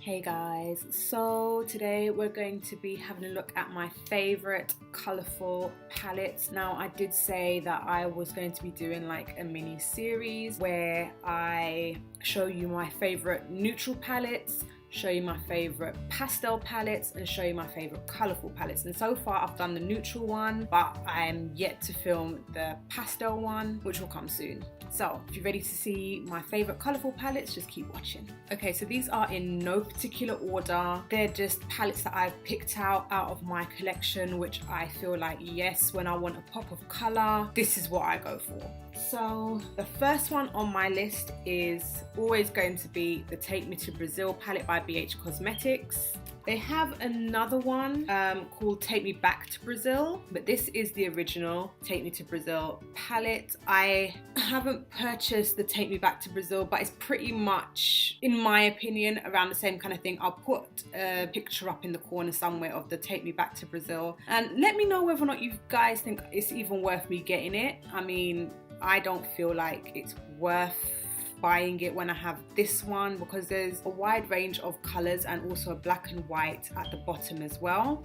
Hey guys, so today we're going to be having a look at my favorite colourful palettes. Now, I did say that I was going to be doing like a mini series where I show you my favorite neutral palettes, show you my favorite pastel palettes, and show you my favorite colourful palettes. And so far I've done the neutral one, but I'm yet to film the pastel one, which will come soon. So if you're ready to see my favorite colourful palettes, just keep watching. Okay, so these are in no particular order. They're just palettes that I've picked out of my collection, which I feel like, yes, when I want a pop of colour, this is what I go for. So the first one on my list is always going to be the Take Me to Brazil palette by BH Cosmetics. They have another one called Take Me Back to Brazil, but this is the original Take Me to Brazil palette. I haven't purchased the Take Me Back to Brazil, but it's pretty much, in my opinion, around the same kind of thing. I'll put a picture up in the corner somewhere of the Take Me Back to Brazil, and let me know whether or not you guys think it's even worth me getting it. I mean, I don't feel like it's worth buying it when I have this one, because there's a wide range of colors and also a black and white at the bottom as well.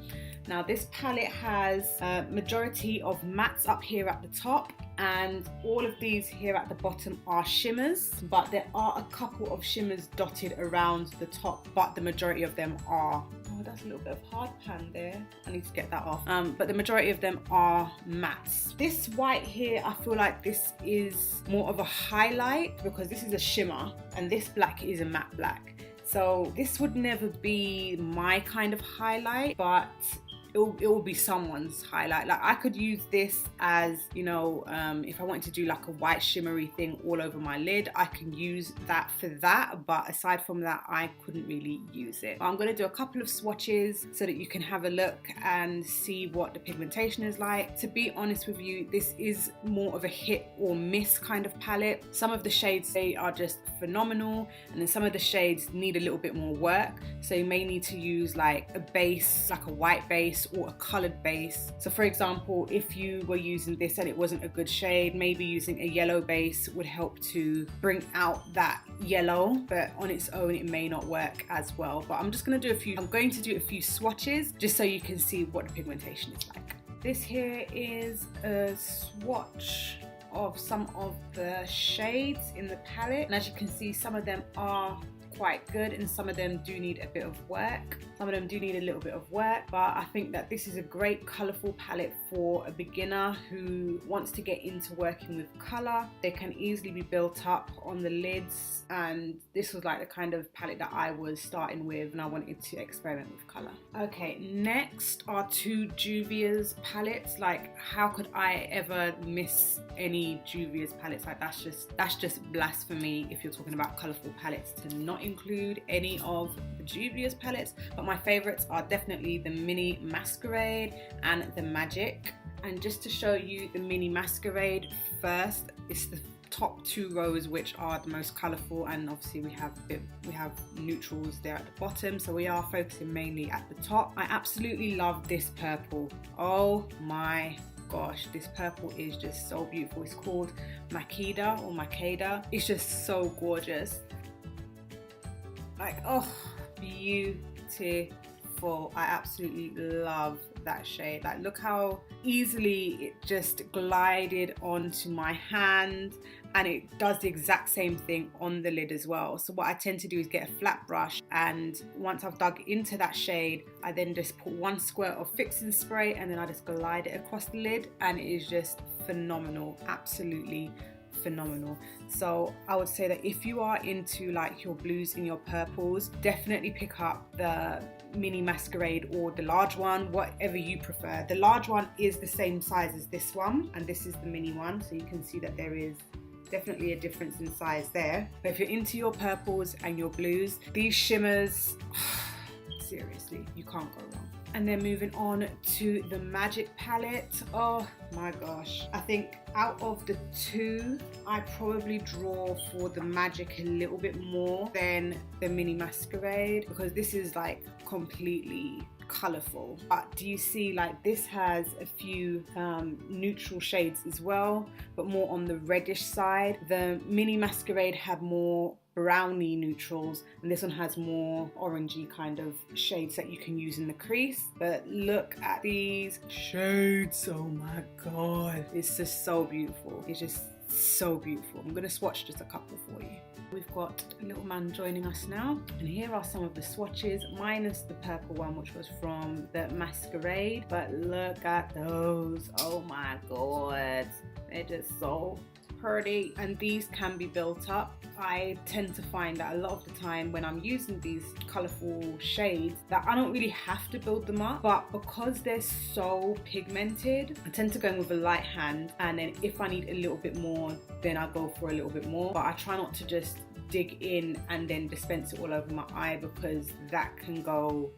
Now, this palette has a majority of mattes up here at the top, and all of these here at the bottom are shimmers, but there are a couple of shimmers dotted around the top, but the majority of them are, oh, that's a little bit of hard pan there, I need to get that off, but the majority of them are mattes. This white here, I feel like this is more of a highlight because this is a shimmer, and this black is a matte black. So this would never be my kind of highlight, but it will be someone's highlight. Like, I could use this as, you know, if I wanted to do like a white shimmery thing all over my lid, I can use that for that, but aside from that, I couldn't really use it. But I'm going to do a couple of swatches so that you can have a look and see what the pigmentation is like. To be honest with you, this is more of a hit or miss kind of palette. Some of the shades, they are just phenomenal, and then some of the shades need a little bit more work, so you may need to use like a base, like a white base or a colored base. So for example, if you were using this and it wasn't a good shade, maybe using a yellow base would help to bring out that yellow, but on its own it may not work as well. But I'm going to do a few swatches just so you can see what the pigmentation is like. This here is a swatch of some of the shades in the palette, and as you can see, some of them are quite good and some of them do need a bit of work. Some of them do need a little bit of work, but I think that this is a great colourful palette for a beginner who wants to get into working with colour. They can easily be built up on the lids, and this was like the kind of palette that I was starting with and I wanted to experiment with colour. Okay, next are two Juvia's palettes. Like, how could I ever miss any Juvia's palettes? Like, that's just blasphemy if you're talking about colourful palettes to not include any of the Juvia's palettes. But my favourites are definitely the Mini Masquerade and the Magic. And just to show you the Mini Masquerade first, it's the top two rows which are the most colourful, and obviously we have neutrals there at the bottom, so we are focusing mainly at the top. I absolutely love this purple. Oh my gosh, this purple is just so beautiful. It's called Makeda or Makeda. It's just so gorgeous. Like, oh, beautiful. I absolutely love that shade. Like, look how easily it just glided onto my hand, and it does the exact same thing on the lid as well. So what I tend to do is get a flat brush, and once I've dug into that shade, I then just put one squirt of fixing spray and then I just glide it across the lid, and it is just phenomenal. Absolutely phenomenal. So I would say that if you are into like your blues and your purples, definitely pick up the Mini Masquerade or the large one, whatever you prefer. The large one is the same size as this one, and this is the mini one, so you can see that there is definitely a difference in size there. But if you're into your purples and your blues, these shimmers, seriously, you can't go wrong. And then moving on to the Magic palette. Oh my gosh. I think out of the two, I probably draw for the Magic a little bit more than the Mini Masquerade, because this is like completely colourful. But do you see, like, this has a few neutral shades as well, but more on the reddish side. The Mini Masquerade had more brownie neutrals, and this one has more orangey kind of shades that you can use in the crease. But look at these shades, oh my god, it's just so beautiful. It's just so beautiful. I'm gonna swatch just a couple for you. We've got a little man joining us now, and here are some of the swatches, minus the purple one which was from the Masquerade, but look at those, oh my god, they're just so pretty, and these can be built up. I tend to find that a lot of the time when I'm using these colourful shades that I don't really have to build them up, but because they're so pigmented, I tend to go in with a light hand, and then if I need a little bit more, then I go for a little bit more. But I try not to just dig in and then dispense it all over my eye, because that can go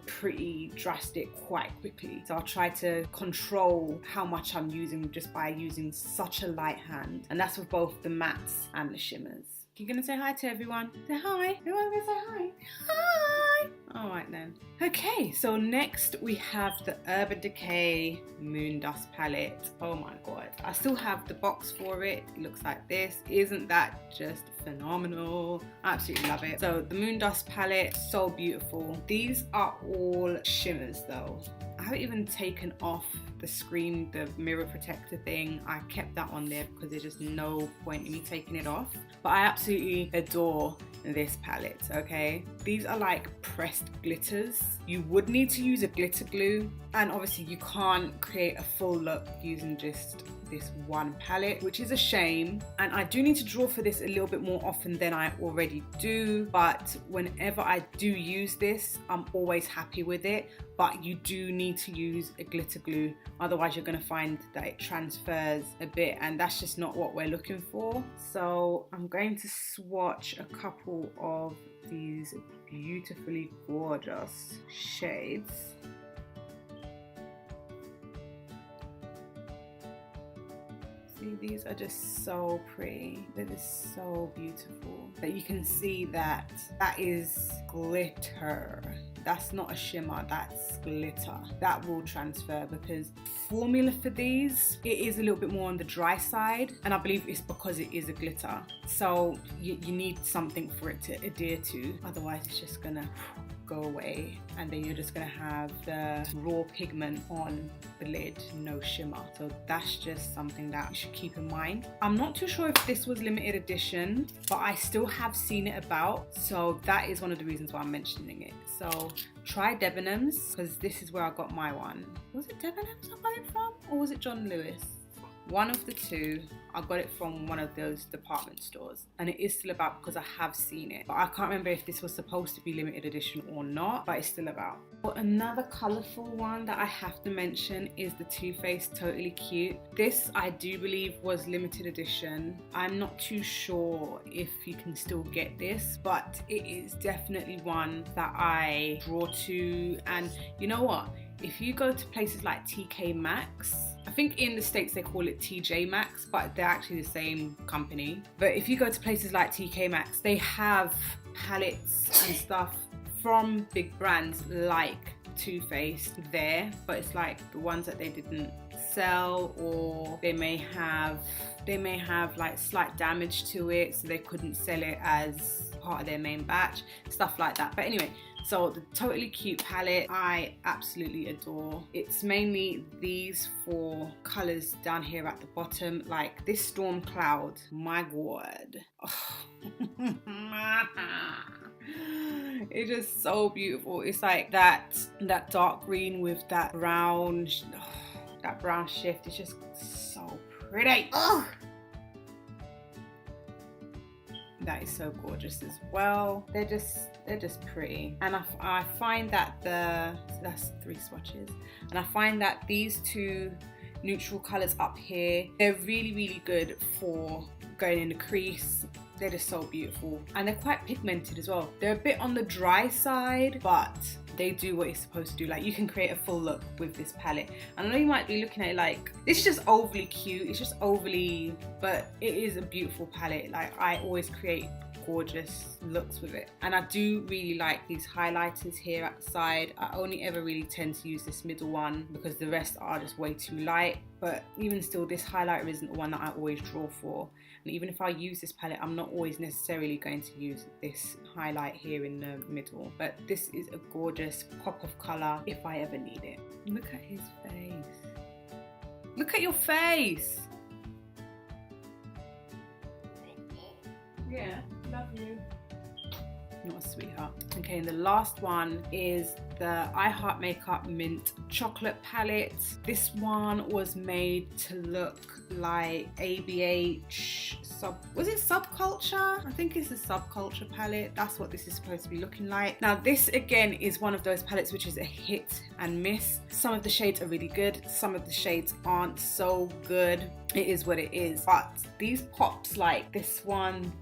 pretty drastic quite quickly. So I'll try to control how much I'm using just by using such a light hand, and that's with both the mattes and the shimmers. You're gonna say hi to everyone. Say hi. Everyone gonna say hi. Hi. All right then. Okay, so next we have the Urban Decay Moon Dust palette. Oh my god, I still have the box for it. It looks like this. Isn't that just phenomenal? I absolutely love it. So the Moon Dust palette, so beautiful. These are all shimmers though. I haven't even taken off the screen, the mirror protector thing. I kept that on there because there's just no point in me taking it off. But I absolutely adore this palette, okay? These are like pressed glitters. You would need to use a glitter glue, and obviously you can't create a full look using just this one palette, which is a shame. And I do need to draw for this a little bit more often than I already do, but whenever I do use this, I'm always happy with it. But you do need to use a glitter glue, otherwise you're going to find that it transfers a bit, and that's just not what we're looking for. So I'm going to swatch a couple of these beautifully gorgeous shades. See, these are just so pretty. They're just so beautiful. But you can see that that is glitter. That's not a shimmer, that's glitter. That will transfer, because formula for these, it is a little bit more on the dry side, and I believe it's because it is a glitter. So you need something for it to adhere to, otherwise it's just gonna go away, and then you're just gonna have the raw pigment on the lid, no shimmer. So that's just something that you should keep in mind. I'm not too sure if this was limited edition, but I still have seen it about, so that is one of the reasons why I'm mentioning it. So try Debenhams, because this is where I got my one. Was it Debenhams I got it from, or was it John Lewis? One of the two. I got it from one of those department stores, and it is still about because I have seen it, but I can't remember if this was supposed to be limited edition or not, but it's still about. But another colourful one that I have to mention is the Too Faced Totally Cute. This I do believe was limited edition. I'm not too sure if you can still get this, but it is definitely one that I draw to. And you know what? If you go to places like TK Maxx, I think in the States they call it TJ Maxx, but they're actually the same company. But if you go to places like TK Maxx, they have palettes and stuff from big brands like Too Faced there, but it's like the ones that they didn't sell, or they may have like slight damage to it, so they couldn't sell it as part of their main batch, stuff like that. But anyway, so the Totally Cute palette, I absolutely adore. It's mainly these four colours down here at the bottom, like this Storm Cloud, my god. Oh. It's just so beautiful. It's like that dark green with that brown, that brown shift. It's just so pretty. Oh. That is so gorgeous as well. They're just pretty, and I find that that's 3 swatches, and I find that these 2 neutral colors up here, they're really good for going in the crease. They're just so beautiful, and they're quite pigmented as well. They're a bit on the dry side, but they do what it's supposed to do. Like, you can create a full look with this palette. And I know you might be looking at it like, this is just overly cute, it's just overly, but it is a beautiful palette. Like, I always create gorgeous looks with it. And I do really like these highlighters here at the side. I only ever really tend to use this middle one because the rest are just way too light. But even still, this highlighter isn't the one that I always draw for. And even if I use this palette, I'm not always necessarily going to use this highlight here in the middle. But this is a gorgeous pop of colour if I ever need it. Look at his face. Look at your face. Yeah, love you. Not a sweetheart. Okay, and the last one is the I Heart Makeup Mint Chocolate Palette. This one was made to look like ABH was it Subculture? I think it's a Subculture palette. That's what this is supposed to be looking like. Now this again is one of those palettes which is a hit and miss. Some of the shades are really good, some of the shades aren't so good. It is what it is. But these pops, like this one,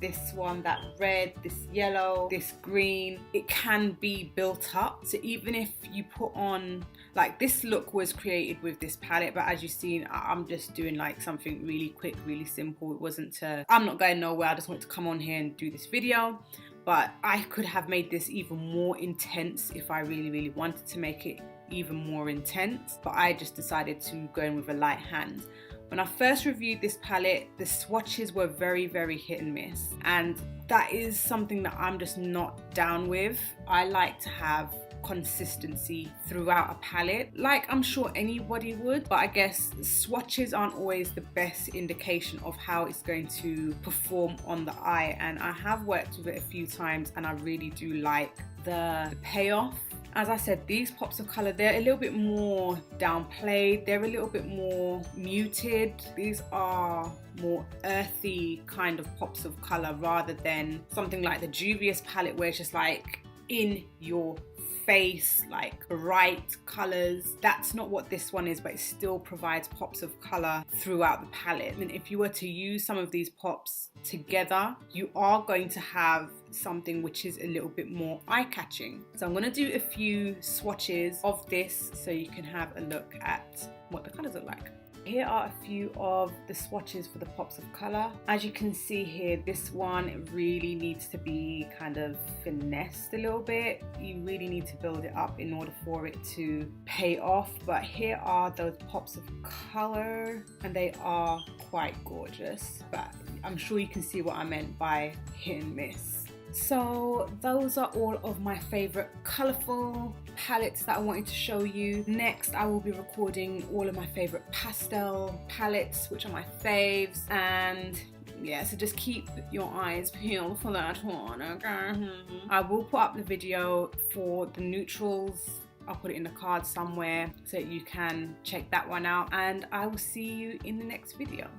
that red, this yellow, this green, it can be built up. So even if you put on, like this look was created with this palette, but as you've seen, I'm just doing like something really quick, really simple. It wasn't to, I'm not going nowhere, I just wanted to come on here and do this video. But I could have made this even more intense if I really wanted to make it even more intense. But I just decided to go in with a light hand. When I first reviewed this palette, the swatches were very hit and miss. And that is something that I'm just not down with. I like to have consistency throughout a palette, like I'm sure anybody would, but I guess swatches aren't always the best indication of how it's going to perform on the eye. And I have worked with it a few times and I really do like the payoff. As I said, these pops of colour, they're a little bit more downplayed, they're a little bit more muted. These are more earthy kind of pops of colour rather than something like the Juvia's palette where it's just like in your face, like bright colours. That's not what this one is, but it still provides pops of colour throughout the palette. And if you were to use some of these pops together, you are going to have something which is a little bit more eye-catching. So I'm going to do a few swatches of this so you can have a look at what the colours look like. Here are a few of the swatches for the pops of colour. As you can see here, this one really needs to be kind of finessed a little bit. You really need to build it up in order for it to pay off. But here are those pops of colour and they are quite gorgeous. But I'm sure you can see what I meant by hit and miss. So those are all of my favourite colourful palettes that I wanted to show you. Next I will be recording all of my favourite pastel palettes, which are my faves, and yeah, so just keep your eyes peeled for that one, okay? I will put up the video for the neutrals. I'll put it in the card somewhere so you can check that one out, and I will see you in the next video.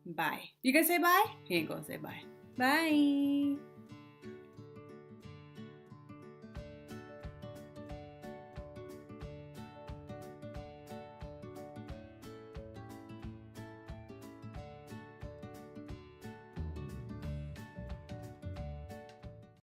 Bye. You gonna say bye? He ain't gonna say bye. Bye.